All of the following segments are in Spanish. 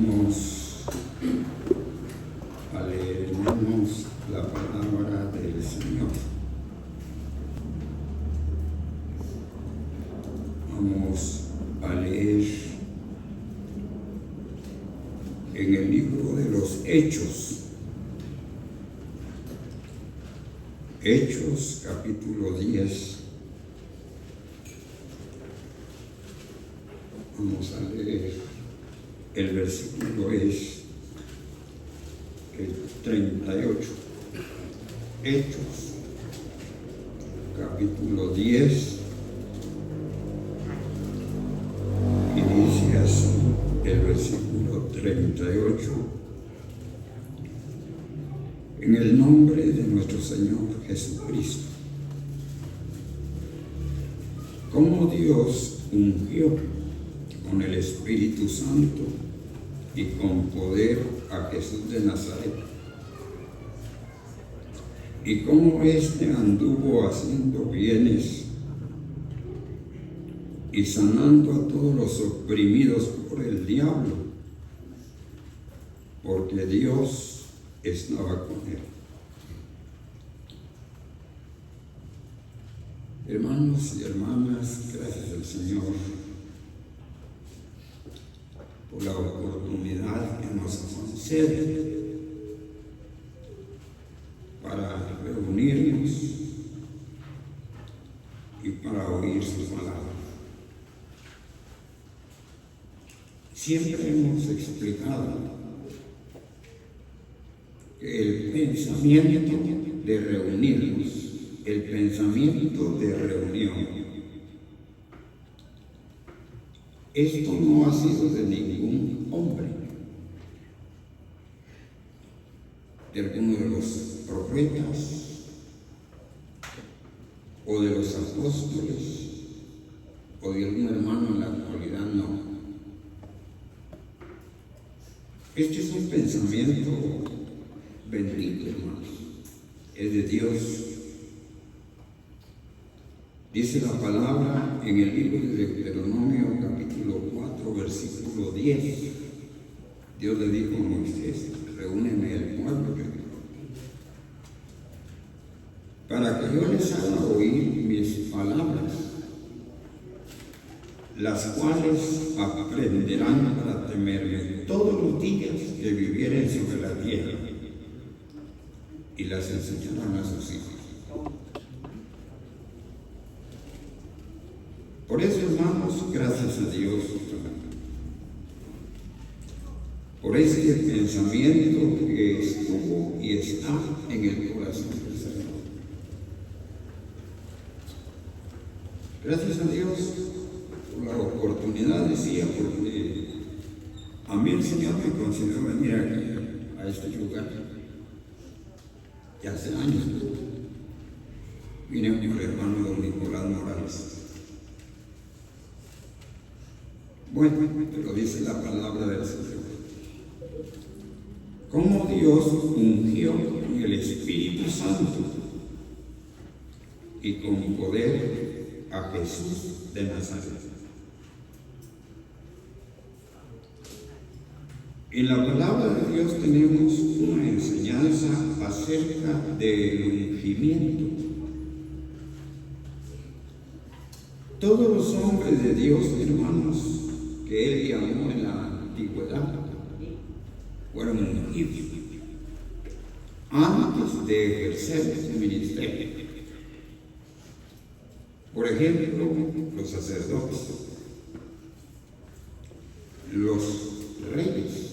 Vamos a leer, hermanos, la palabra del Señor. Vamos a leer en el libro de los Hechos. Hechos, capítulo 10. Vamos a leer, el versículo es el 38. Hechos, capítulo 10. Y dice así el versículo 38. En el nombre de nuestro Señor Jesucristo, como Dios ungió con el Espíritu Santo y con poder a Jesús de Nazaret, y cómo éste anduvo haciendo bienes y sanando a todos los oprimidos por el diablo, porque Dios estaba con él. Hermanos y hermanas, gracias al Señor por la oportunidad que nos concede para reunirnos y para oír su palabra. Siempre hemos explicado que el pensamiento de reunirnos, el pensamiento de reunión, esto no ha sido de ningún hombre, de alguno de los profetas o de los apóstoles o de algún hermano en la actualidad, no. Este es un pensamiento bendito, hermanos, es de Dios. Dice la palabra en el libro de Deuteronomio, capítulo 4, versículo 10. Dios le dijo a Moisés: reúneme el pueblo para que yo les haga oír mis palabras, las cuales aprenderán para temerme todos los días que vivieren sobre la tierra, y las enseñarán a sus hijos. Por eso, hermanos, gracias a Dios por ese pensamiento que estuvo y está en el corazón del Señor. Gracias a Dios por la oportunidad, decía, porque a mí el Señor me concedió venir aquí, a este lugar. Y hace años vine con el hermano don Nicolás Morales. Bueno, pero dice la palabra del Señor: como Dios ungió con el Espíritu Santo y con poder a Jesús de Nazaret. En la palabra de Dios tenemos una enseñanza acerca del ungimiento. Todos los hombres de Dios, hermanos, que Él llamó en la antigüedad, fueron ungidos antes de ejercer su ministerio. Por ejemplo, los sacerdotes, los reyes,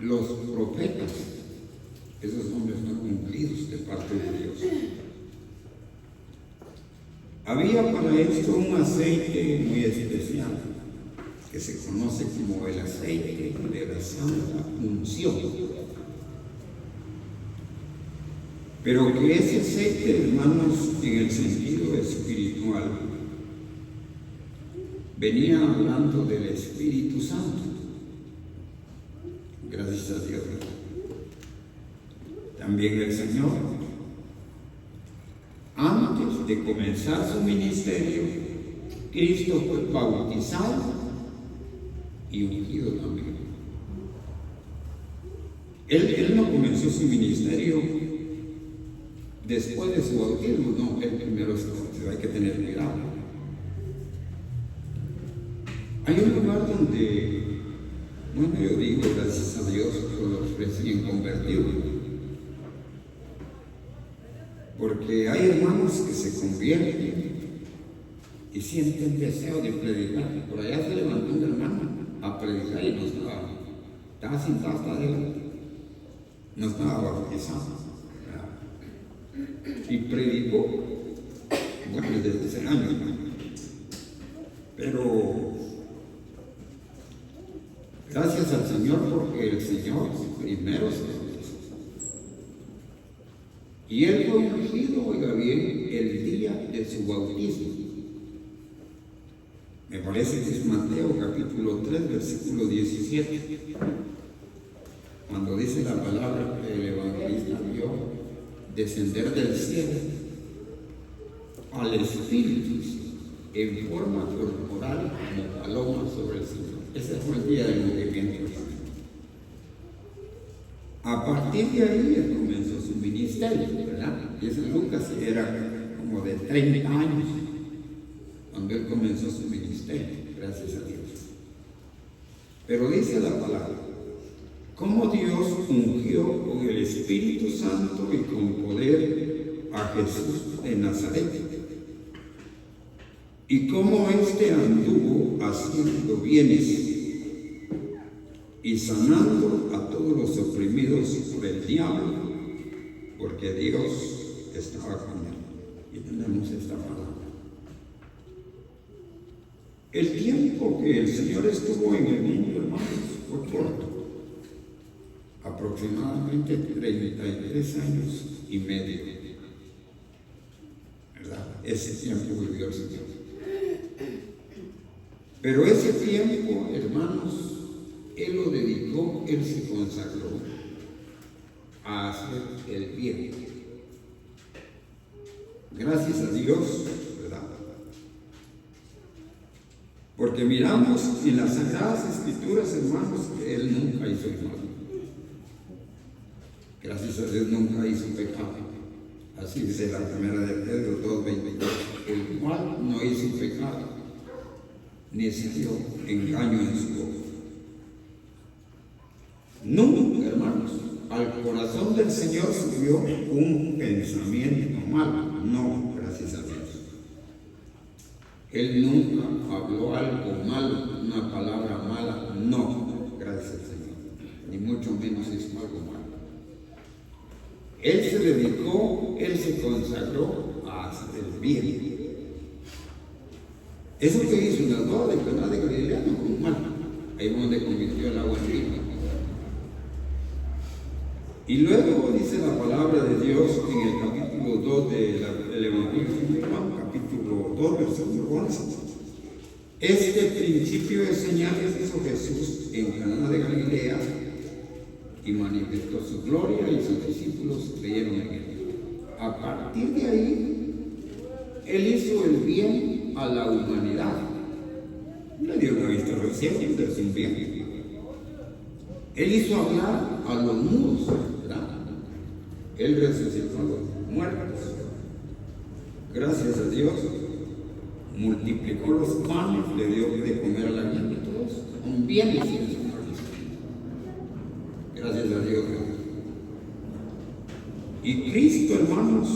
los profetas, esos hombres fueron ungidos de parte de Dios. Había para esto un aceite muy especial que se conoce como el aceite de la santa unción. Pero que ese aceite, hermanos, en el sentido espiritual, venía hablando del Espíritu Santo. Gracias a Dios. También el Señor, antes de comenzar su ministerio, Cristo fue bautizado y ungido también. Él no comenzó su ministerio después de su bautismo, no, él primero se bautizó. Hay que tener cuidado. Hay un lugar donde, bueno, yo digo gracias a Dios por los recién convertidos, porque hay hermanos que se convierten y sienten deseo de predicar. Por allá se levantó un hermano a predicar y no estaba sentado hasta adelante, no estaba bautizado, y predicó, bueno, desde ese año, pero gracias al Señor, porque el Señor primero se bautizó. Y él fue ungido, oiga bien, el día de su bautismo. Me parece que es Mateo capítulo 3, versículo 17. Cuando dice la palabra que el evangelista vio descender del cielo al Espíritu en forma corporal como paloma sobre el Señor. Ese fue el día del movimiento. A partir de ahí él comenzó su ministerio, ¿verdad? Y ese Lucas era como de 30 años cuando él comenzó su ministerio, gracias a Dios. Pero dice la palabra, cómo Dios ungió con el Espíritu Santo y con poder a Jesús de Nazaret, y cómo éste anduvo haciendo bienes y sanando a todos los oprimidos por el diablo, porque Dios estaba con él. Y tenemos esta palabra. El tiempo que el Señor estuvo en el mundo, hermanos, fue corto, aproximadamente 33 años y medio, ¿verdad? Ese tiempo vivió el Señor. Pero ese tiempo, hermanos, Él lo dedicó, Él se consagró a hacer el bien. Gracias a Dios, ¿verdad? Porque miramos en las Sagradas Escrituras, hermanos, que Él nunca hizo el mal. Gracias a Dios nunca hizo pecado. Así dice la primera de Pedro 2:22. El cual no hizo pecado, ni se dio engaño en su boca. Nunca, hermanos, al corazón del Señor subió un pensamiento malo. No, gracias a Dios. Él nunca habló algo malo, una palabra mala. No, gracias al Señor. Ni mucho menos hizo algo malo. Él se dedicó, Él se consagró a hacer el bien. Eso que hizo en la boda de Caná de Galilea no fue mal. Ahí fue donde convirtió el agua en vino. Y luego dice la palabra de Dios en el capítulo 2 del Evangelio de Juan, capítulo 2, versículo 11. Este principio de señales hizo Jesús en Caná de Galilea y manifestó su gloria, y sus discípulos creyeron en él. A partir de ahí, Él hizo el bien a la humanidad. Le dio una vista recién, pero es un bien. Él hizo hablar a los mudos, ¿verdad? Él resucitó a los muertos. Gracias a Dios, multiplicó los panes, le dio de comer a la gente, todos con bienes. Gracias a Dios. Y Cristo, hermanos,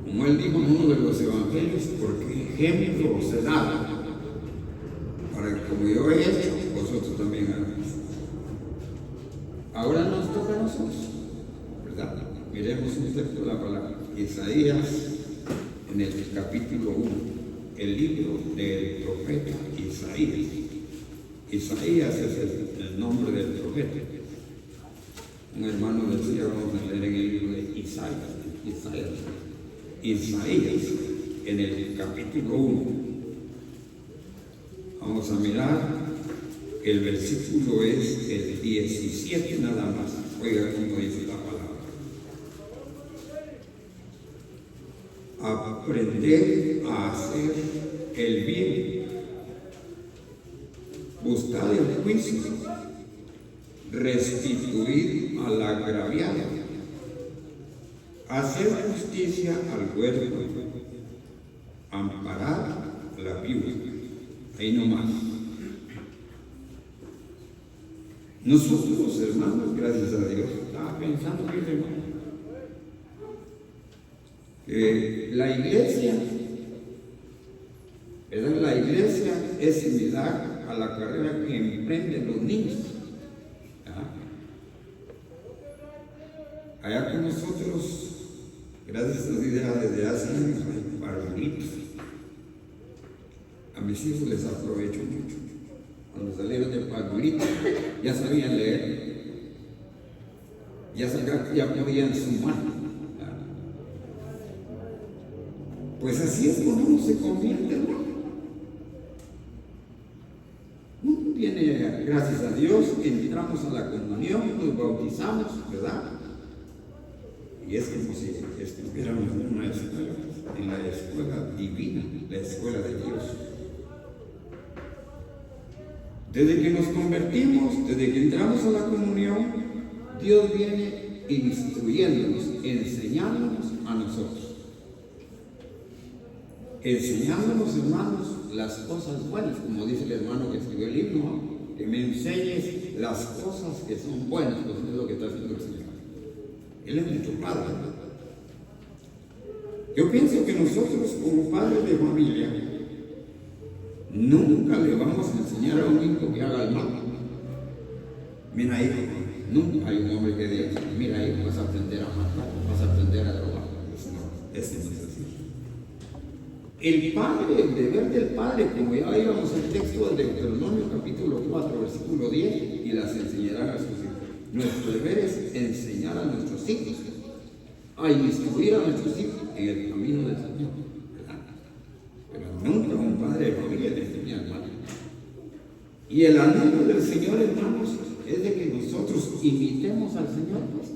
como Él dijo en uno de los evangelios, porque ejemplo os he dado, para que como yo he hecho, vosotros también hagáis. Ahora nos toca a nosotros, ¿verdad? Miremos un texto de la palabra. Isaías, en el capítulo 1, el libro del profeta Isaías. Isaías es el nombre del profeta. Un hermano decía, vamos a leer en el libro de Isaías, en el capítulo 1. Vamos a mirar, el versículo es el 17 nada más. Oiga cómo dice la palabra. Aprender a hacer el bien. buscad el juicio, restituir al agraviado, hacer justicia al huérfano, amparar a la viuda. Ahí nomás. Nosotros, hermanos, gracias a Dios, estaba pensando que la iglesia, ¿verdad? La iglesia es similar a la carrera que emprenden los niños. Allá con nosotros, gracias a Dios, desde hace años hay parvulitos. A mis hijos les aprovecho mucho. Cuando salieron del parvulito, ya sabían leer, ya podían sumar. Pues así es cuando uno se convierte, ¿no? Uno viene, gracias a Dios, entramos a la comunión, nos bautizamos, ¿verdad? Y es como si estuviéramos en una escuela, en la escuela divina, la escuela de Dios. Desde que nos convertimos, desde que entramos a la comunión, Dios viene instruyéndonos, enseñándonos a nosotros. Enseñándonos, hermanos, las cosas buenas, como dice el hermano que escribió el himno, ¿no? Que me enseñes las cosas que son buenas, pues es lo que está haciendo el Señor. Él es nuestro Padre. Yo pienso que nosotros, como padres de familia, nunca le vamos a enseñar a un hijo que haga el mal. Mira, hijo, nunca hay un hombre que diga, mira, hijo, vas a aprender a matar, vas a aprender a drogar. No, ese no es así. El padre, el deber del padre, como ya íbamos al texto del Deuteronomio capítulo 4, versículo 10, y las enseñarán a sus hijos. Nuestro deber es enseñar a nuestros hijos, a instruir a nuestros hijos en el camino del Señor, ¿verdad? Pero nunca un padre de familia le enseña al mal. Y el anhelo del Señor, hermanos, es de que nosotros imitemos al Señor, pues.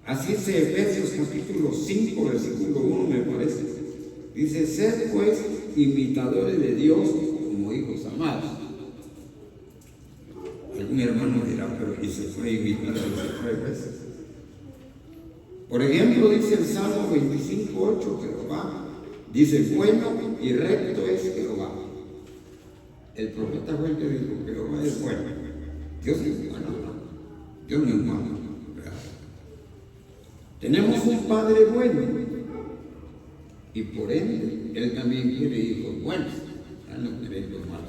Así es Efesios capítulo 5, versículo 1, me parece. Dice, sed pues imitadores de Dios como hijos amados. Algún hermano dirá, pero ¿y se fue imitar a los veces? Por ejemplo, dice el Salmo 25:8, Jehová dice, bueno y recto es Jehová. El profeta fue el que dijo, Jehová es bueno. Dios es bueno, Dios no es malo. Tenemos un Padre bueno. Y por ende, Él también quiere hijos buenos. Él no quiere hijos malos.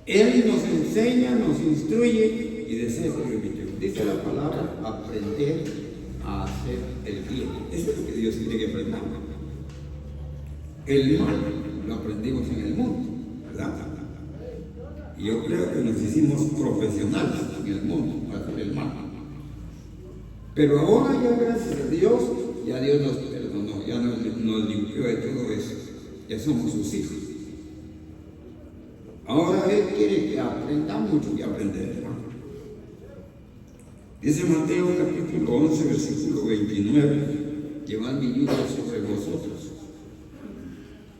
Él nos enseña, nos instruye y desea que lo imitemos. Dice la palabra, aprender a hacer el bien. Eso es lo que Dios quiere que aprendamos. El mal lo aprendimos en el mundo, ¿verdad? Y yo creo que nos hicimos profesionales en el mundo para hacer el mal. Pero ahora ya gracias a Dios, ya Dios nos perdonó, ya nos limpió de todo eso. Ya somos sus hijos. Ahora Él quiere que aprendamos y aprender. Dice Mateo capítulo 11, versículo 29, llevad mi yugo sobre vosotros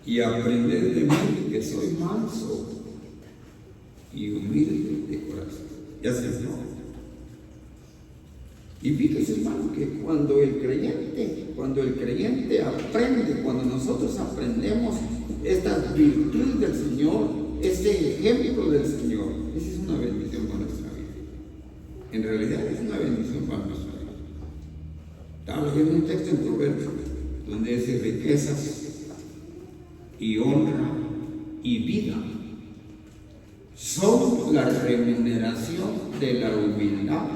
y aprended de mí, que soy manso y humilde de corazón. Ya se no. Y fíjese, hermano, que cuando el creyente aprende, cuando nosotros aprendemos estas virtudes del Señor, este ejemplo del Señor, esa es una bendición para nuestra vida. En realidad es una bendición para nuestra vida. Estaba leyendo un texto en Proverbios donde dice riquezas y honra y vida son la remuneración de la humildad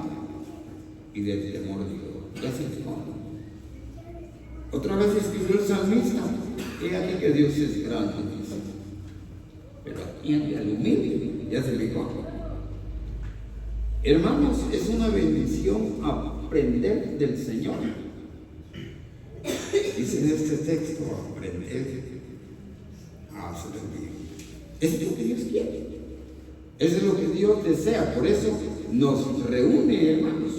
y del temor de Dios. Ya se dijo. Otra vez escribió el salmista, he aquí que Dios es grande, pero atiende al humilde. Ya se dijo. Hermanos, es una bendición aprender del Señor. Dice en este texto, aprender a hacer el bien. Eso es lo que Dios quiere. Eso es lo que Dios desea. Por eso nos reúne, hermanos.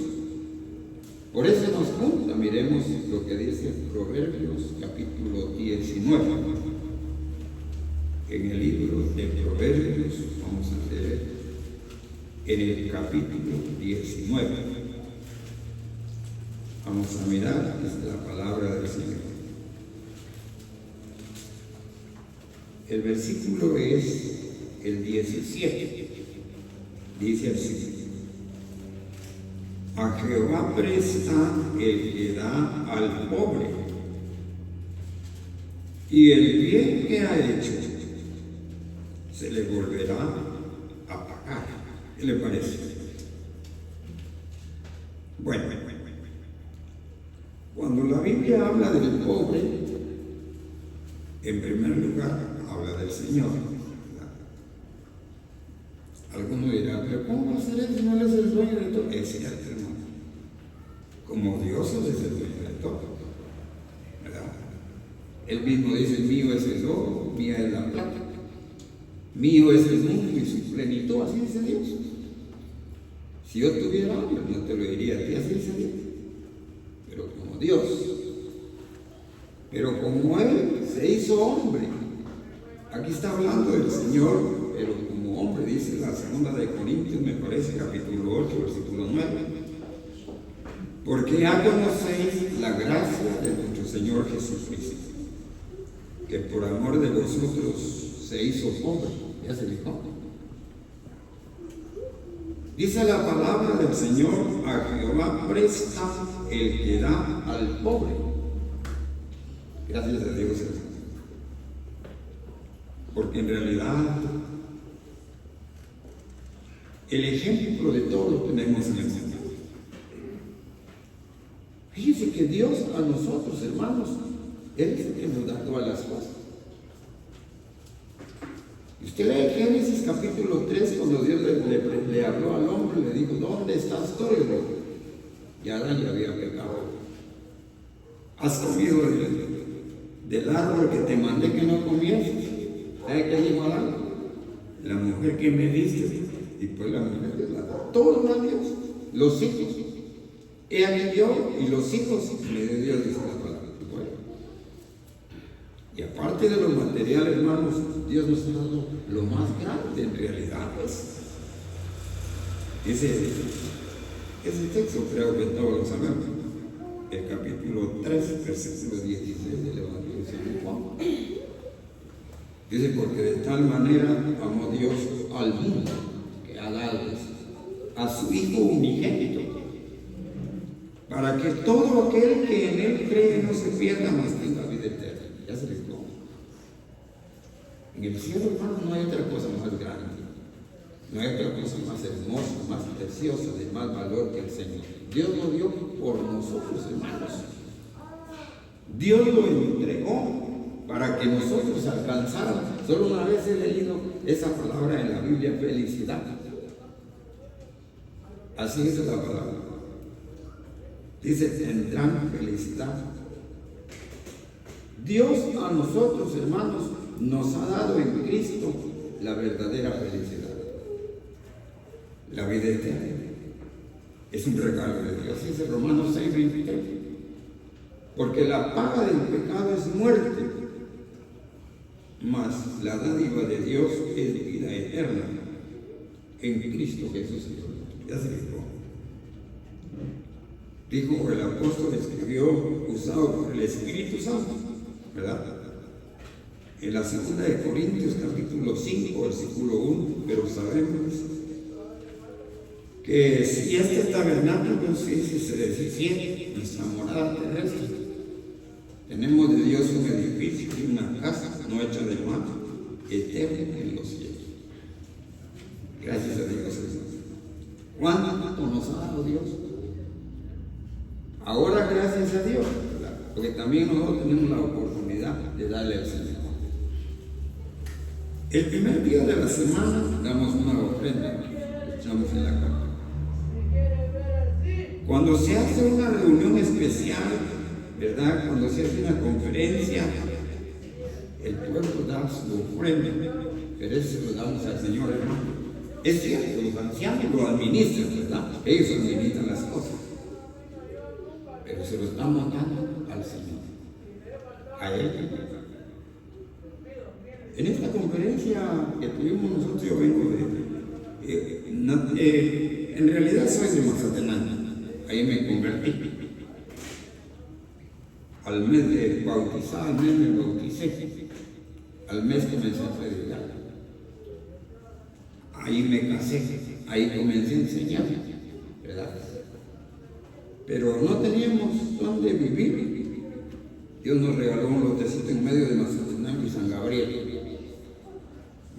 Por eso nos junta. Miremos lo que dice Proverbios capítulo 19. en el libro de Proverbios, vamos a leer en el capítulo 19. Vamos a mirar la palabra del Señor. El versículo es el 17. Dice así: a Jehová presta el que da al pobre, y el bien que ha hecho se le volverá a pagar. ¿Qué le parece? Bueno, cuando la Biblia habla del pobre, en primer lugar habla del Señor. Algunos dirán, pero ¿cómo va a ser eso? No es el dueño de todo. Es cierto, hermano. Como Dios es el dueño de todo, ¿verdad? Él mismo dice: mío es el oro, mía es la plata, mío es el mundo y su plenitud. Así dice Dios. Si yo tuviera hambre, no te lo diría a ti, así dice Dios. Pero como Dios, pero como Él se hizo hombre, aquí está hablando del Señor, pero como hombre, dice la segunda de Corintios, me parece, capítulo 8, versículo 9. Porque ya conocéis la gracia de nuestro Señor Jesucristo, que por amor de vosotros se hizo pobre. Ya se dijo. Dice la palabra del Señor: a Jehová presta el que da al pobre. Gracias a Dios. Porque en realidad el ejemplo de todo lo tenemos en el Señor. Fíjese que Dios a nosotros, hermanos, Él es el que nos da todas las cosas. Usted lee Génesis capítulo 3, cuando Dios le habló al hombre, le dijo: ¿dónde estás tú? Y Adán ya había pecado. ¿Has comido del árbol que te mandé que no comieras? ¿Sabe qué dijo Adán? La mujer que me diste. Y pues la mujer le da todo a Dios. Los hijos. Ella me dio y los hijos me dio Dios, dice la palabra. Bueno. Y aparte de lo material, hermanos, Dios nos ha dado lo más grande en realidad. Ese texto creo que todos lo sabemos. El capítulo 3, versículo 16 del Evangelio de San Juan. Dice: porque de tal manera amó Dios al mundo, que ha dado a su Hijo unigénito, para que todo aquel que en Él cree no se pierda, mas tenga vida eterna. Ya se les dijo. En el cielo, hermano, no hay otra cosa más grande, no hay otra cosa más hermosa, más preciosa, de más valor que el Señor. Dios lo dio por nosotros, hermanos. Dios lo entregó para que nosotros alcanzáramos. Solo una vez he leído esa palabra en la Biblia: felicidad. Así es la palabra. Dice: tendrán felicidad. Dios a nosotros, hermanos, nos ha dado en Cristo la verdadera felicidad, la vida eterna. Es un regalo de Dios. Dice Romanos 6:23. Porque la paga del pecado es muerte, mas la dádiva de Dios es vida eterna en Cristo Jesús. Ya se dijo. Dijo el apóstol, escribió, usado por el Espíritu Santo, ¿verdad? En la segunda de Corintios, capítulo 5, versículo 1, pero sabemos que si este tabernáculo se deshiciere, nuestra morada terrestre, tenemos de Dios un edificio y una casa no hecha de mano, eterna en los cielos. Gracias a Dios. ¿Cuánto nos ha dado Dios? Ahora, gracias a Dios, ¿verdad? Porque también nosotros tenemos la oportunidad de darle al Señor. El primer día de la semana damos una ofrenda, echamos en la cama. Cuando se hace una reunión especial, ¿verdad? Cuando se hace una conferencia, el pueblo da su ofrenda, pero eso lo damos al Señor, hermano. Es cierto, los ancianos lo administran, ¿verdad? Ellos administran las cosas, pero se lo estamos dando al Señor, a Él. En esta conferencia que tuvimos nosotros, yo vengo en realidad soy de Mazatenán, ahí me convertí. Al mes de bautizar, al mes me bauticé, al mes comencé a predicar. Ahí me casé, ahí comencé a enseñar, ¿verdad? Pero no teníamos dónde vivir. Dios nos regaló un lotecito en medio de Mazatenán y San Gabriel.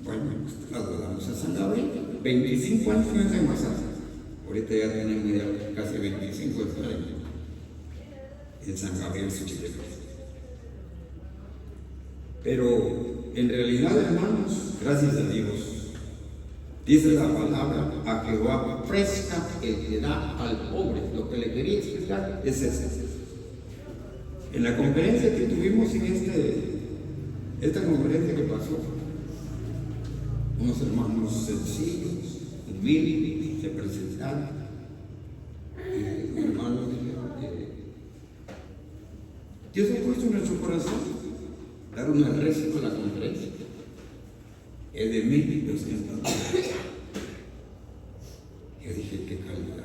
Bueno, nos trasladamos a San Gabriel. 25 años en Mazatlán. Ahorita ya tenemos ya casi 25 en San Gabriel, Suchitepec. Pero en realidad, hermanos, gracias a Dios, dice la palabra, a Jehová presta el que da al pobre. Lo que le quería explicar es eso. En la conferencia que tuvimos en esta conferencia que pasó, unos hermanos sencillos, humildes, se presentaron. Hermanos, Dios ha puesto en nuestro corazón dar una réciproca a la conferencia. Es de 1200 dólares. Yo dije, qué calidad.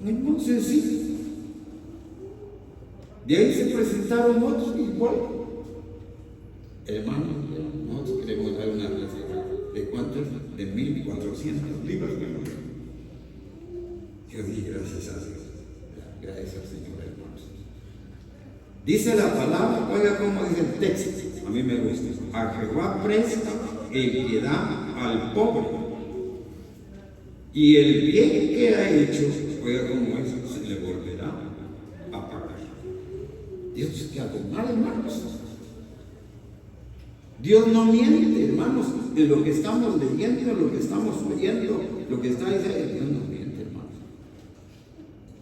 No, sencillo. De ahí se presentaron otros igual. Hermanos, nosotros queremos dar una receta. ¿De cuánto es? De 1400 libras. Yo dije, gracias a Dios. Gracias al Señor, hermanos. Dice la palabra, oiga cómo dice el texto. A mí me gusta. A Jehová presta el que da al pobre. Y el bien que ha hecho, oiga cómo es, se le volverá a pagar. Dios se queda con mal, hermanos. Dios no miente, hermanos. En lo que estamos leyendo, lo que estamos oyendo, lo que está diciendo, Dios no miente, hermanos.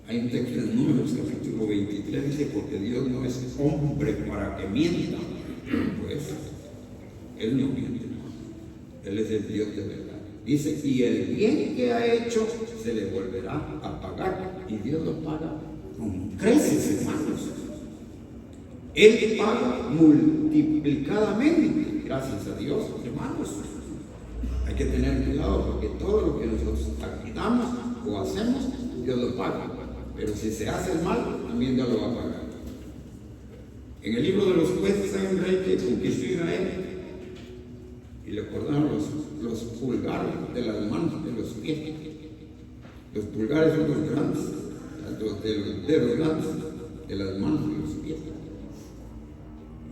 Hay un texto en Números capítulo 23, dice, porque Dios no es hombre para que mienta. Pues, Él no miente, hermanos. Él es el Dios de verdad. Dice, y el bien que ha hecho se le volverá a pagar. Y Dios lo paga con creces, hermanos. Él paga multiplicadamente, gracias a Dios, hermanos. Hay que tener cuidado porque todo lo que nosotros activamos o hacemos, Dios lo paga. Pero si se hace el mal, también Dios lo va a pagar. En el libro de los jueces hay un rey que conquistó Israel y le cortaron los pulgares de las manos, de los pies. Los pulgares son los grandes, de los dedos grandes, de las manos y los pies.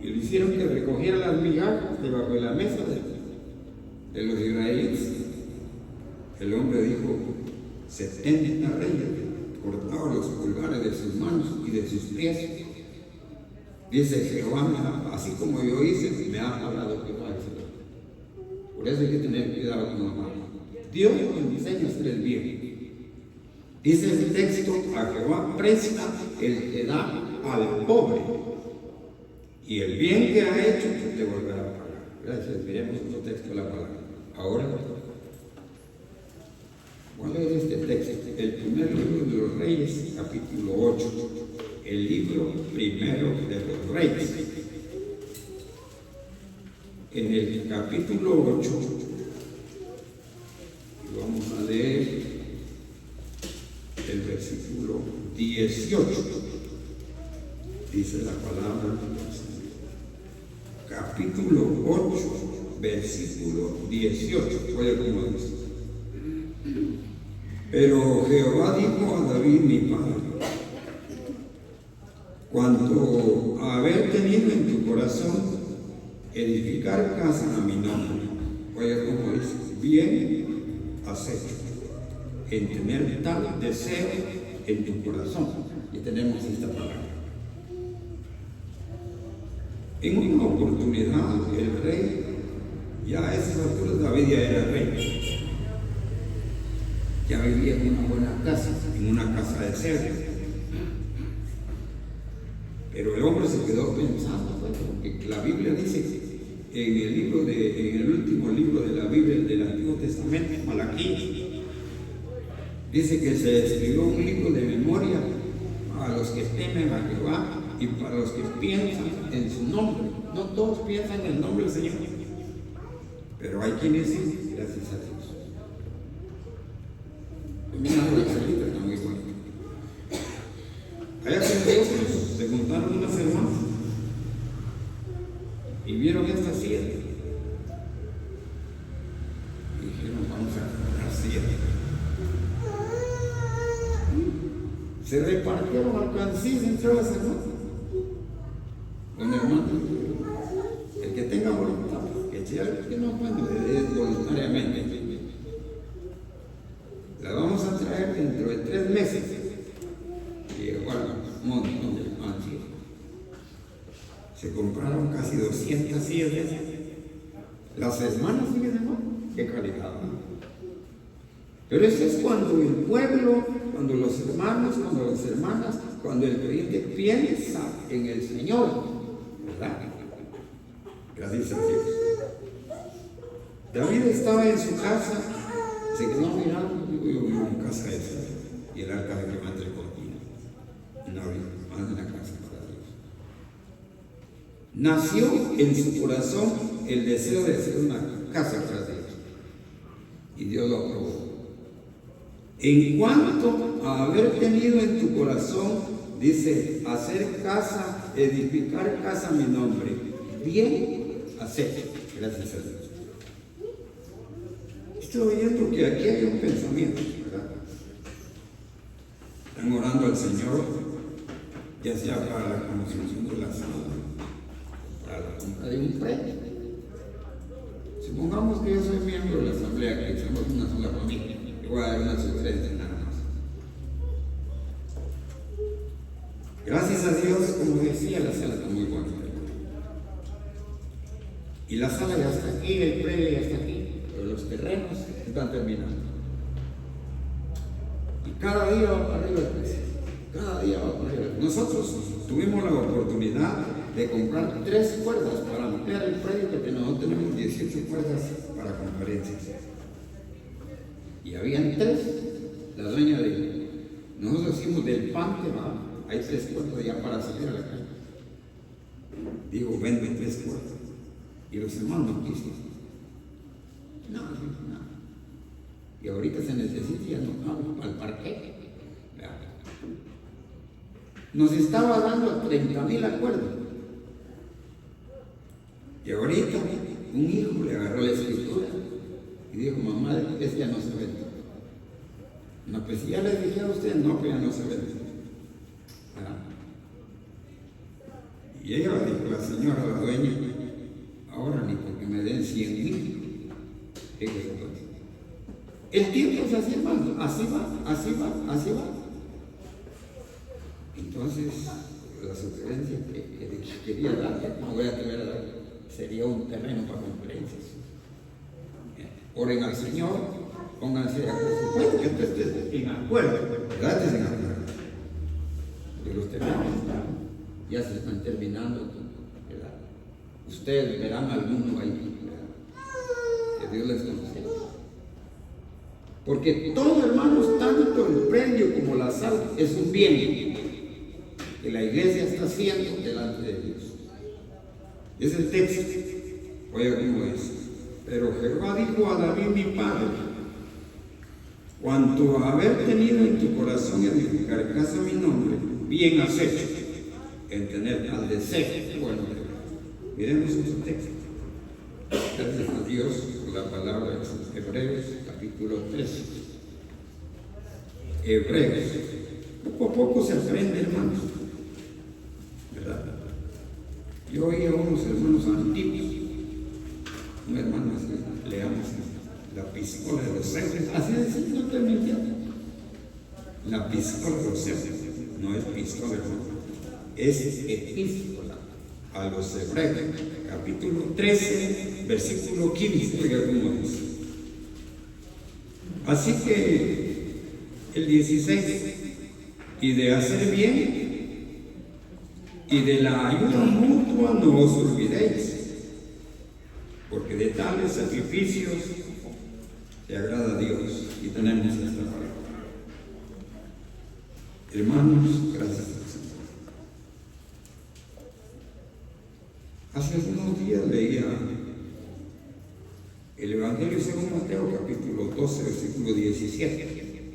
Y le hicieron que recogiera las migajas debajo de la mesa de los israelíes. El hombre dijo, 70 reyes cortaban los pulgares de sus manos y de sus pies. Dice Jehová, así como yo hice, me ha hablado Jehová. Por eso hay que tener cuidado con la mano. Dios nos enseña a hacer el bien. Dice el texto, a Jehová presta el que da al pobre. Y el bien que ha hecho te volverá a pagar. Gracias, miremos otro texto de la palabra. Ahora, ¿cuál es este texto? El primer libro de los Reyes, capítulo 8. El libro primero de los Reyes. En el capítulo 8, vamos a leer el versículo 18. Dice la palabra. Capítulo 8, versículo 18. Oye cómo dice. Pero Jehová dijo a David mi padre, cuanto a haber tenido en tu corazón edificar casa a mi nombre, oye cómo dice, bien has hecho en tener tal deseo en tu corazón. Y tenemos esta palabra. En una oportunidad, el rey, ya a esas alturas David ya era rey, ya vivía en una buena casa, en una casa de cedro. Pero el hombre se quedó pensando, porque la Biblia dice, en el último libro de la Biblia del Antiguo Testamento, Malaquías, dice que se escribió un libro de memoria a los que temen a Jehová y para los que piensan en su nombre. No todos piensan en el nombre del Señor. Pero hay quienes sí, gracias a Dios. Mira, la salita está muy bonita. Allá con Dios se juntaron unas hermanas y vieron esta silla. Y dijeron, vamos a comprar silla. Se repartieron alcancías entre las hermanas. Con hermanos, el que tenga voluntad, que sea el que no puede, voluntariamente. La vamos a traer dentro de 3 meses. Y guarda un montón de alcancías. Se compraron casi 200 sillas de esas. Las hermanas, fíjense, ¿no? Qué calidad. Pero eso es cuando el pueblo, cuando los hermanos, cuando las hermanas, cuando el creyente piensa en el Señor, ¿verdad? Gracias a Dios. David estaba en su casa, se quedó mirando, yo vivo en casa esa, y el arca de que entre cortina. No había más de una casa para Dios. Nació en su corazón el deseo de hacer una casa para Dios. Y Dios lo aprobó. En cuanto a haber tenido en tu corazón, dice, hacer casa, edificar casa a mi nombre, bien hacer. Gracias a Dios. Estoy oyendo que aquí hay un pensamiento, ¿verdad? Están orando al Señor, ya sea para la construcción de la sala, para la compra de un predio. Supongamos que yo soy miembro de la asamblea, que somos una sola familia. Yo voy a dar una sugerencia nada más. Gracias a Dios, como decía, la sala está muy buena. Y la sala ya está aquí, el predio ya está aquí, pero los terrenos están terminando. Y cada día va para arriba el precio. Cada día va para arriba. Nosotros tuvimos la oportunidad de comprar 3 cuerdas para ampliar el predio, porque nosotros tenemos 18 cuerdas para conferencias. Y habían 3, la dueña de nosotros hicimos del Pante, hay 3 cuerdas ya para salir a la calle. Digo, vende 3 cuerdas. Y los hermanos no quisieron. No. Y ahorita se necesita ya no para el parque. Nos estaba dando 30,000 acuerdos. Y ahorita un hijo le agarró la escritura y dijo, mamá, este ya no se vende. No, pues ya le dije a usted, no, que ya no se vende. Y ella dijo, la señora, la dueña, ahora ni porque me den 100,000. El tiempo es así, hermano, así va. Entonces, la sugerencia que quería dar, no voy a atrever a dar, sería un terreno para conferencias. Oren al Señor, pónganse a acuerdo, que estés en acuerdo, ¿verdad? En acuerdo. Porque los terrenos ya se están terminando, ¿verdad? Ustedes verán alguno ahí, ¿verdad? Que Dios les conceda. Porque todo, hermanos, tanto el predio como la sal es un bien que la iglesia está haciendo delante de Dios. Es el texto. Oiga cómo es. Pero Jehová dijo a David mi padre, cuanto a haber tenido en tu corazón edificar casa a mi nombre, bien has hecho en tener tal deseo. Bueno, miremos ese texto. Gracias a Dios por la palabra de Hebreos, capítulo 13. Hebreos. Poco a poco se aprende, hermanos. ¿Verdad? Yo oí a unos hermanos antiguos, un hermano así, leamos la pistola de los cerdos. Así decía, no te mintiendo. La pistola de los cerdos, no es pistola, es epístola a los Hebreos, capítulo 13, versículo 15, oiga cómo dice. Así que el 16, y de hacer bien y de la ayuda mutua no os olvidéis, porque de tales sacrificios se agrada a Dios. Y tenemos esta palabra. Hermanos, gracias a Dios. Hace algunos días leía El Evangelio según Mateo, capítulo 12, versículo 17,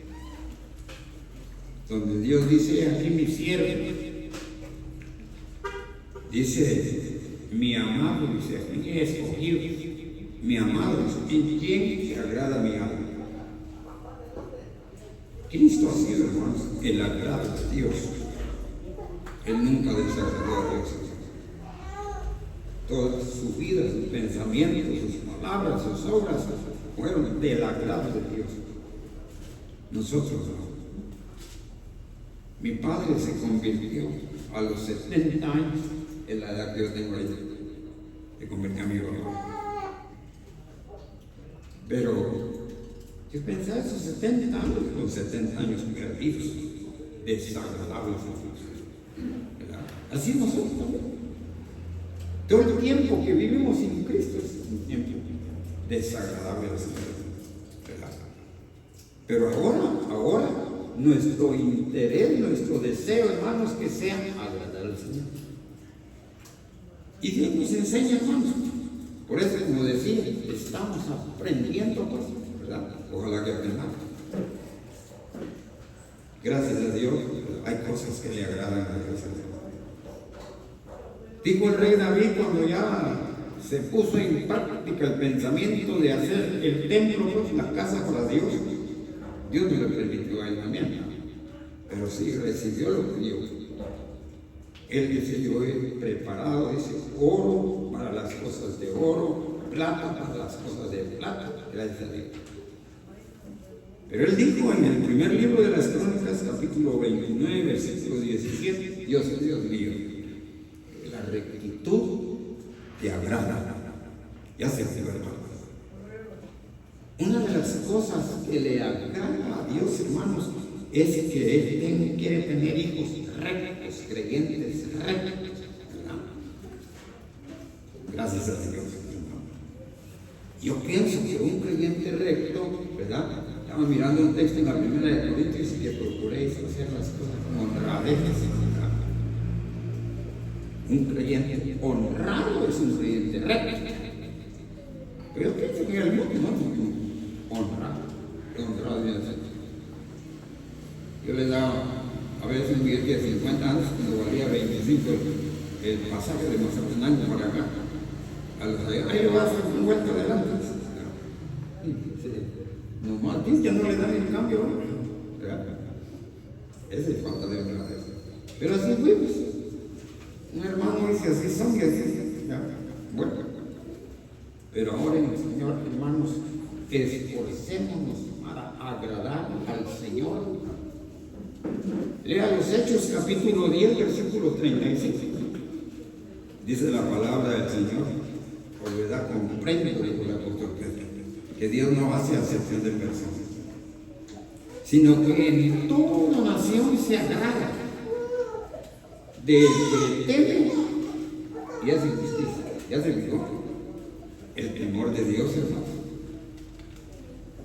donde Dios dice: aquí mi siervo, dice, mi amado, dice, aquí he escogido, mi amado, en quien se agrada mi alma. Cristo ha sido, hermanos, el agrado de Dios. Él nunca desagradó a Dios. Toda su vida, sus pensamientos, sus palabras, sus obras fueron del agrado de Dios. Nosotros no. Mi padre se convirtió a los 70 años, en la edad que yo tengo ahí, se convirtió a mi papá. Pero yo pensaba esos 70 años, los 70 años perdidos, desagradables a Dios. Así nosotros también. Todo el tiempo que vivimos sin Cristo es un tiempo desagradable al Señor. Pero ahora, nuestro interés, nuestro deseo, hermanos, que sea agradar al Señor. Y Dios nos enseña, hermanos. Por eso, como decía, estamos aprendiendo cosas, ¿verdad? Ojalá que aprendamos. Gracias a Dios, hay cosas que le agradan a Dios. Dijo el rey David cuando ya se puso en práctica el pensamiento de hacer el templo, pues, la casa para Dios. Dios no le permitió a él también, pero sí recibió lo que dio. Él dice: yo he preparado ese oro para las cosas de oro, plata para las cosas de plata, gracias a Dios. Pero él dijo en el primer libro de las Crónicas, capítulo 29, versículo 17: Dios mío, la rectitud te agrada. Ya se te va. Una de las cosas que le agrada a Dios, hermanos, es que Él quiere tener hijos rectos, creyentes rectos. Gracias a Dios. Yo pienso que un creyente recto, ¿verdad? Estaba mirando un texto en la primera de Corintios y que procuréis hacer las cosas con honradez. Un creyente honrado es un creyente recto. Pero yo pienso que el mundo no honrado bien. Yo le daba a veces un billete de 50 años cuando valía 25 el pasaje de Mazatlán para acá. Ahí lo vas a hacer un vuelto adelante. Nomás ya no le dan el cambio. Esa es falta de honradez. Pero así fuimos. Un hermano dice: así son y así. Bueno, pero ahora en el Señor, hermanos, esforcémonos para agradar al Señor. Lea los Hechos, capítulo 10, versículo 35. Dice la palabra del Señor: por verdad comprendo, dijo el apóstol Pedro, que Dios no hace acepción de personas, sino que en toda nación se agrada del que teme y hace justicia. Ya se vio el temor de Dios, hermano.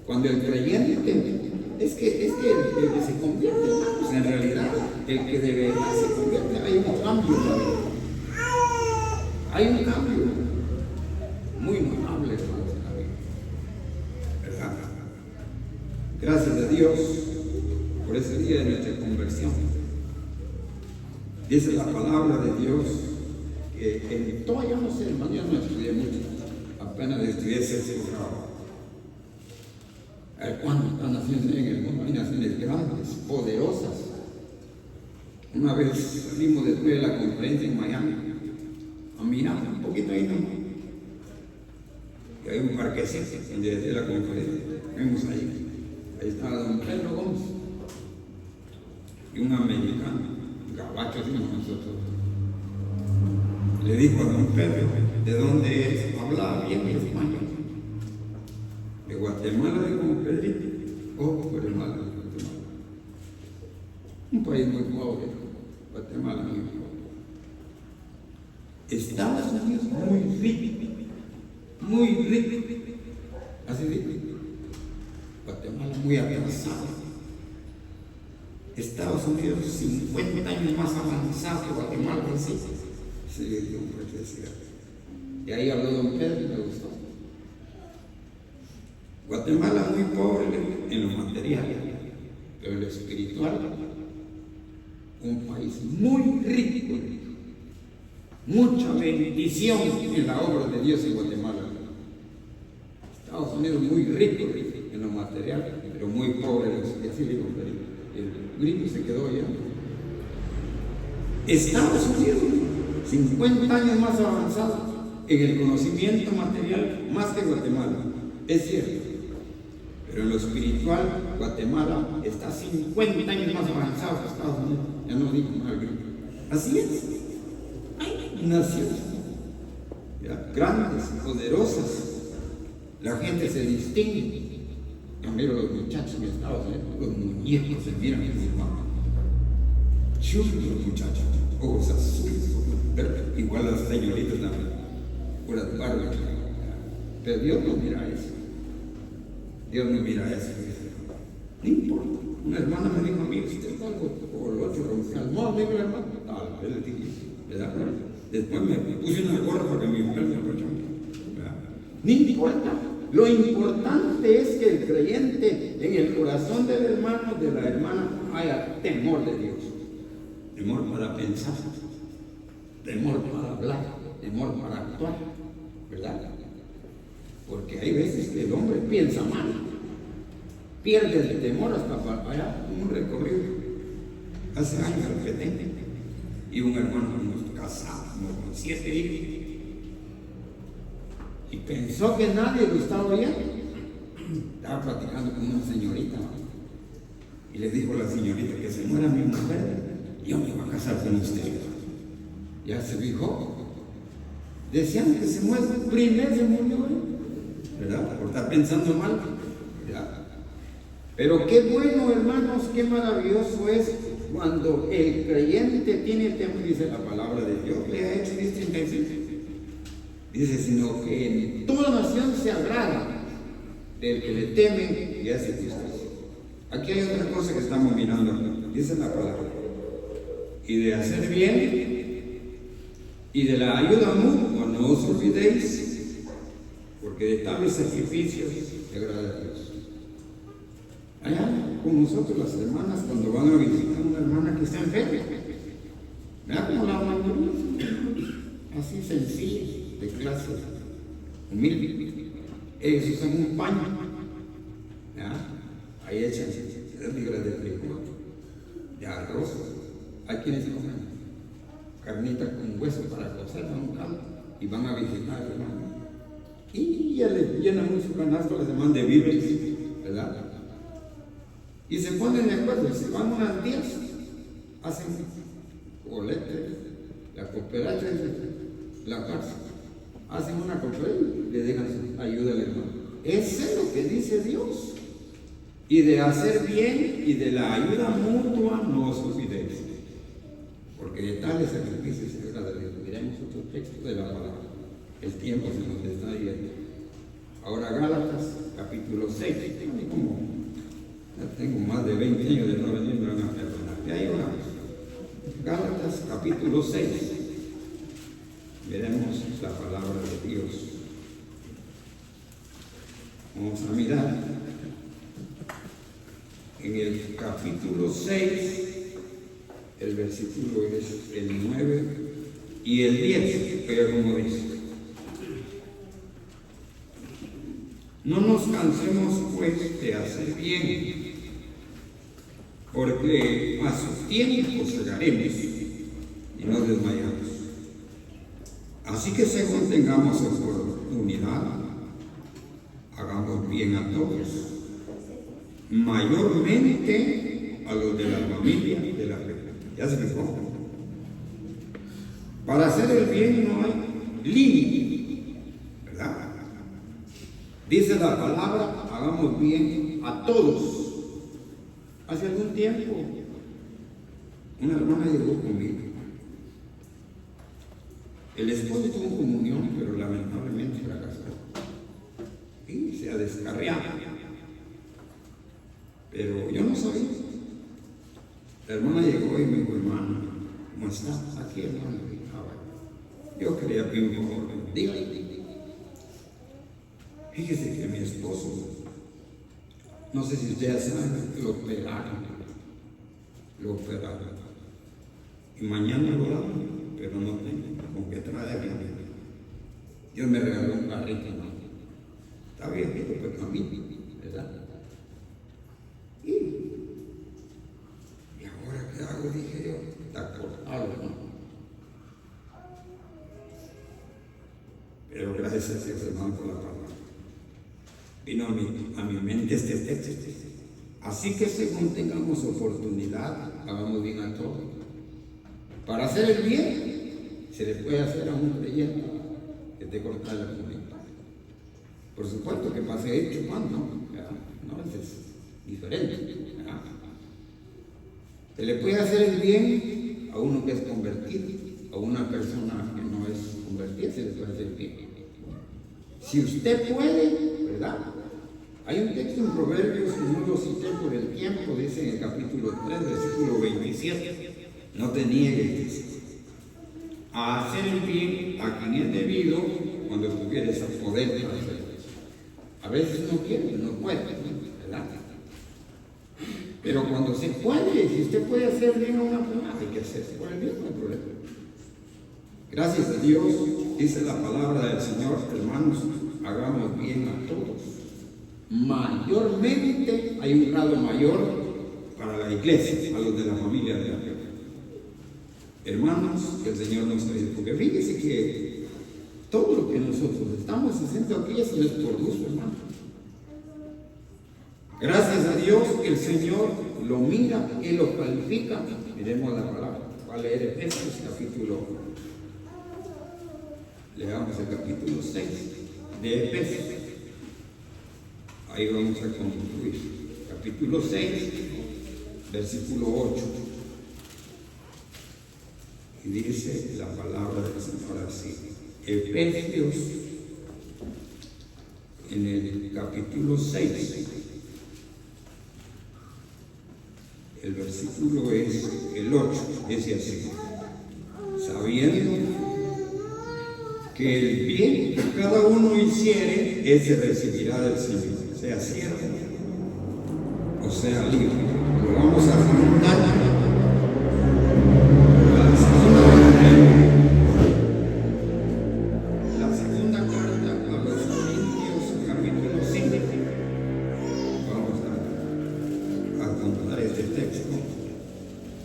Cuando el creyente teme, es que el que se convierte, pues en realidad, el que de verdad se convierte, hay un cambio en la vida. Hay un cambio muy notable, hermanos, en la vida. ¿Verdad? Gracias a Dios por ese día de nuestra conversión. Dice la palabra de Dios que en todo, yo no sé, hermano, yo no estudié mucho, apenas estudié sexto grado. ¿Cuántas naciones en el mundo? Hay naciones grandes, poderosas. Una vez salimos después de la conferencia en Miami a mirar un poquito ahí, ¿no? Y hay un parquecito donde desde la conferencia. Vimos ahí. Ahí estaba don Pedro Gómez y un americano, gabacho, decimos nosotros. Le dijo a don Pedro: ¿de dónde es? Hablaba bien el español. De Guatemala, dijo don Pedrito. Guatemala. Un país muy pobre, Guatemala muy pobre. Estados Unidos muy rico, así rico. Guatemala muy avanzado. Estados Unidos 50 años más avanzado que Guatemala, sí. Sí, le dio un precio. Y ahí habló don Pedro y me gustó. Guatemala es muy pobre en lo material, pero en lo espiritual, un país muy rico, mucha bendición en la obra de Dios en Guatemala. Estados Unidos muy rico en lo material, pero muy pobre en lo espiritual. Así le digo, el gringo se quedó allá. Estados Unidos, 50 años más avanzado en el conocimiento material, más que Guatemala. Es cierto. Pero en lo espiritual, Guatemala está 50 años más avanzado que Estados Unidos. Ya no digo mal gringo. Así es. Hay naciones grandes, poderosas. La gente se distingue. Yo miro a los muchachos en Estados Unidos, los muñecos se miran en su mano. Chulos los muchachos, ojos azules, igual las señoritas también, puras barbas. Pero Dios no mira eso. Dios no mira eso. No importa. Una hermana me dijo a mí, usted es algo o lo otro, no, amigo hermano, tal vez le dije, ¿verdad? Después me puse una gorra para que mi mujer me aprovechara. No importa. Lo importante es que el creyente en el corazón del hermano, de la hermana, haya temor de Dios. Temor para pensar, temor para hablar, temor para actuar, ¿verdad? Porque hay veces que el hombre piensa mal, pierde el temor hasta para allá, un recorrido. Hace años que tengo, y un hermano casado, con 7 hijos, y pensó que nadie lo estaba oyendo. Estaba platicando con una señorita, y le dijo a la señorita que se muera mi mujer, yo me voy a casar con usted. Ya se fijó. Decían que se muere, primero se murió, ¿verdad? Por estar pensando mal, ¿verdad? Pero qué bueno, hermanos, qué maravilloso es cuando el creyente tiene temor, dice la palabra de Dios, le ha hecho distinción. Dice, sino que en toda nación se agrada del que le teme y hace justicia. Aquí hay otra cosa que estamos mirando, dice la palabra. Y de hacer bien y de la ayuda mutua no os olvidéis, porque de tales sacrificios te agrada a Dios. Allá con nosotros las hermanas cuando van a visitar a una hermana que está enferma, ¿verdad? Como la mayoría, así sencilla, de clase humilde, ellos usan un paño, ¿verdad? Ahí echan libras de frijol, de arroz. Hay quienes comen carnita con hueso para cocer en un caldo y van a visitar, hermano. Y ya les llenan su canasto, les demandan de víveres, ¿verdad? Y se ponen de acuerdo, y se van unos días, hacen colete, la cooperacha, la cárcel, hacen una cooperacha y le dejan ayuda al hermano. Eso es lo que dice Dios. Y de hacer bien y de la ayuda mutua no os olvidéis, porque de tales sacrificios se agrada a Dios. Miremos otro texto de la palabra. El tiempo se nos está yendo. Ahora Gálatas, capítulo 6. Ya tengo más de 20 años de no venir, me van a perdonar. Y ahí vamos. Gálatas, capítulo 6. Veremos la palabra de Dios. Vamos a mirar en el capítulo 6, el versículo es el 9 y el 10, pero como dice: no nos cansemos pues de hacer bien, porque a su tiempo segaremos y no desmayamos. Así que según tengamos oportunidad, hagamos bien a todos, mayormente a los de la familia de la fe. Ya se me coge. Para hacer el bien no hay límite, ¿verdad? Dice la palabra, hagamos bien a todos. Hace algún tiempo, una hermana llegó conmigo. El esposo tuvo comunión, pero lamentablemente fracasó. Y se ha descarriado. Pero yo no sabía. La hermana llegó y me dijo: hermano, ¿cómo está? Aquí, hermano. Yo quería pedir un favor. Dígale. Fíjese que mi esposo No sé si ustedes saben, lo operaron. Y mañana lo dan, pero no tengo con qué traerlo. Dios me regaló un carrito, ¿no? Está viejito, pues camino, ¿verdad? Y ahora qué hago, dije yo, está cortado, ¿no? Pero gracias a Dios, hermano, por la palabra. Vino a mi mente este texto. Así que según tengamos oportunidad, hagamos bien a todos. Para hacer el bien, se le puede hacer a un creyente que te corta la comida. Por supuesto que pase hecho pan, ¿no? No, eso es diferente. ¿Verdad? Se le puede hacer el bien a uno que es convertido, a una persona que no es convertida, se le puede hacer el bien. Si usted puede, ¿verdad? Hay un texto en Proverbios, que no lo cité por el tiempo, dice en el capítulo 3, versículo 27, no te niegues a hacer el bien a quien es debido cuando tuvieres poder para hacerlo. A veces no quiere, no puede, ¿verdad? Pero cuando se puede, si usted puede hacer bien a una persona, hay que hacerse por el bien, no hay problema. Gracias a Dios, dice la palabra del Señor, hermanos, hagamos bien a todos. Mayormente hay un grado mayor para la iglesia, a los de la familia de la fe. Hermanos, que el Señor nos ayude, porque fíjese que todo lo que nosotros estamos haciendo aquí, eso no es por gusto, hermano. Gracias a Dios que el Señor lo mira y lo califica. Miremos la palabra. Va a leer Efesios capítulo. Leamos el capítulo 6 de Efesios. Ahí vamos a concluir. Capítulo 6, versículo 8. Y dice la palabra del Señor así. Efesios, en el capítulo 6, el versículo es el 8, dice así: sabiendo que el bien que cada uno hiciere, ese recibirá del Señor, sea siervo o sea libre. Lo vamos a juntar. La segunda carta a los Corintios, capítulo 5. Vamos a contar este texto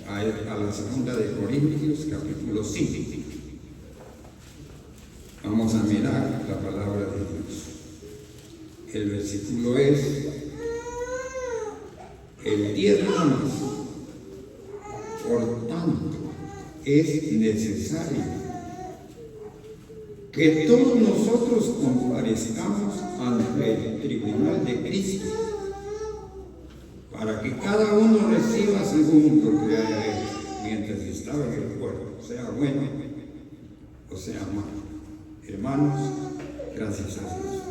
a la segunda de Corintios, capítulo 5. Vamos a mirar la palabra de Dios. El versículo es el 10 más. Por tanto, es necesario que todos nosotros comparezcamos ante el tribunal de Cristo, para que cada uno reciba según lo que haya hecho mientras estaba en el cuerpo, sea bueno o sea malo. Hermanos, gracias a Dios.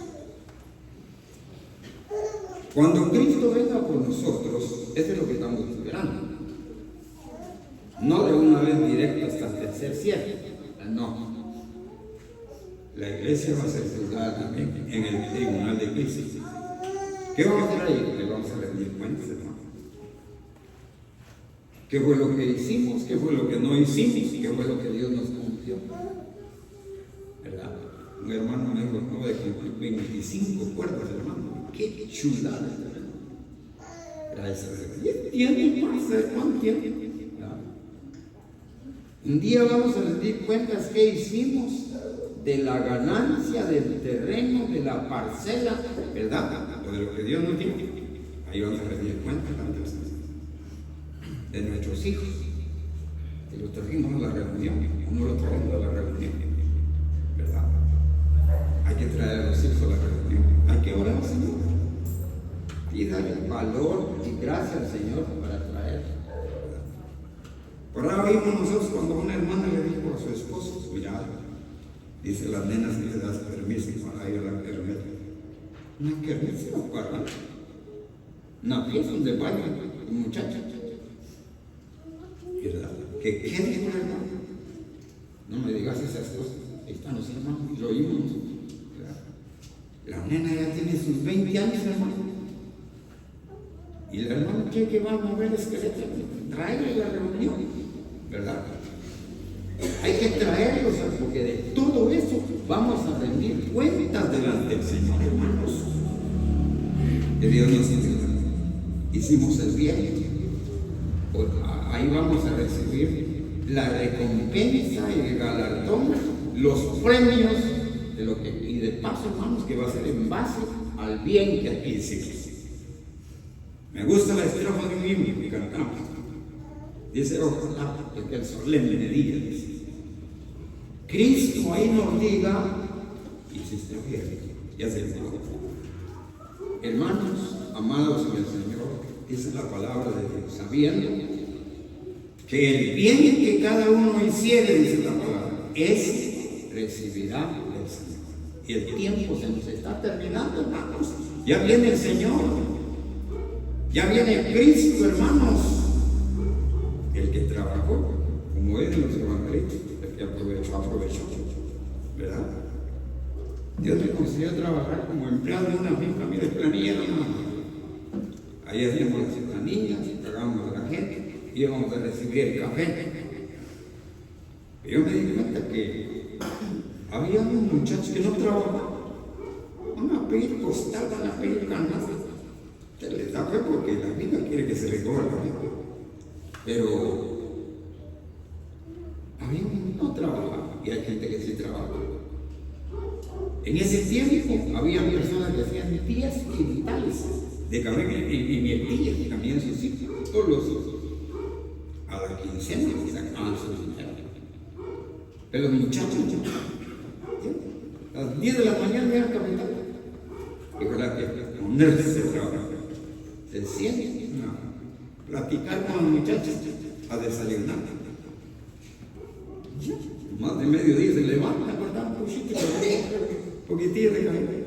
Cuando Cristo venga por nosotros, eso es lo que estamos esperando. No de una vez directa hasta el tercer cielo. No. La iglesia va a ser juzgada también en el tribunal de Cristo. ¿Qué vamos a hacer ahí? Le vamos a rendir cuentas, hermano. ¿Qué fue lo que hicimos? ¿Qué fue lo que no hicimos? ¿Qué fue lo que Dios nos cumplió? ¿Verdad? Un hermano me dijo, acaba de cumplir 25 cuerdas, hermano. ¡Qué chulada! Gracias a Dios. ¿Tiene más? ¿Cuánto tiene? Un día vamos a rendir cuentas qué hicimos de la ganancia del terreno, de la parcela, ¿verdad? O de lo que Dios nos dio. Ahí vamos a rendir cuentas de nuestros hijos. Que los trajimos a la reunión, o no los trajimos a la reunión, ¿verdad? Hay que traer a los hijos a la reunión. Hay que orar al Señor y darle valor y gracias al Señor para traer. Por ahora vimos nosotros cuando una hermana le dijo a su esposo, mira, dice las nenas que le das permiso para ir a la kermés. Una kermés no para una fiesta donde bailan un muchacho. ¿Verdad? ¿Qué dijo el hermano? No me digas esas cosas. Ahí están los hermanos, lo oímos. La nena ya tiene sus 20 años, hermano. Y la hermana quiere que va a mover esqueleto, tráele a la reunión, ¿verdad? Hay que traerlos, porque de todo eso vamos a rendir cuentas delante del Señor, hermanos. Que Dios nos ayude. Hicimos el bien, pues ahí vamos a recibir la recompensa y el galardón, los premios de lo que, y de paso, hermanos, que va a ser en base al bien que aquí hicimos. Me gusta la estrofa de un himno que cantamos. Dice: ojalá que el solemne día, dice, Cristo ahí nos diga, hiciste bien, ya se dijo. Hermanos, amados en el Señor, esa es la palabra de Dios, sabiendo que el bien que cada uno hiciere, dice la palabra, ese recibirá del Señor. Y el tiempo se nos está terminando, hermanos. Ya viene el Señor, ya viene Cristo, hermanos. El que trabajó, como es en los evangelios, el que aprovechó, ¿verdad? Dios me consiguió trabajar como empleado de una finca, mire, planilla, hermano. Ahí hacíamos las planillas, pagábamos a la gente, íbamos a recibir el café. Y yo me di cuenta que había unos muchachos que no trabajaban, van a pedir postal, van a pedir canasta. Se les da fe porque la vida quiere que se recoja la vida. Pero había unos que no trabajaban y hay gente que sí trabaja. En ese tiempo había personas que hacían 10 quintales de café y mi tía también sus hijos, todos los hijos. A la quincena y sacaban su dinero. Pero los muchachos, a las 10 de la mañana era capital. Y para que ponerse a trabajar, se sienten a platicar con los muchachos, a desayunar. Más de mediodía se levantan a cortar un poquitillo de café.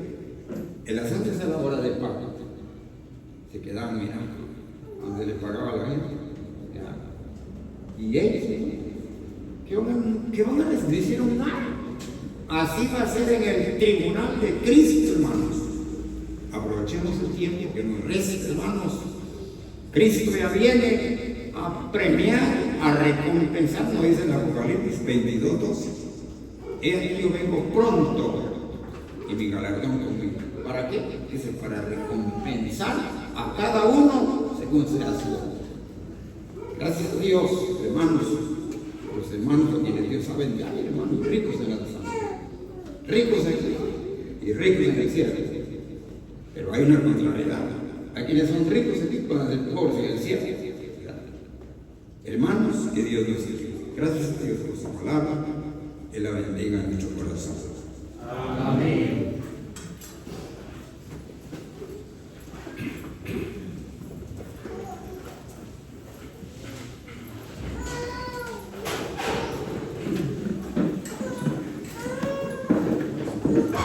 El asunto es a la hora de pago. Se quedaban mirando donde le pagaba a la gente. Y ellos, ¿qué van a decir? No hicieron nada. Así va a ser en el tribunal de Cristo, hermanos. Aprovechemos el tiempo que nos resta, hermanos. Cristo ya viene a premiar, a recompensar, nos dice el Apocalipsis 22:12. He aquí yo vengo pronto y mi galardón conmigo. ¿Para qué? Dice, para recompensar a cada uno según sea su obra. Gracias a Dios, hermanos, los hermanos a quienes Dios sabe dar, hermanos, ricos en la sangre, ricos aquí y ricos en el cielo. Pero hay una contrariedad. Hay quienes son ricos aquí para ser pobres en el cielo. Hermanos, que Dios nos ayude. Gracias a Dios por su palabra. Él la bendiga en nuestro corazón. Amén.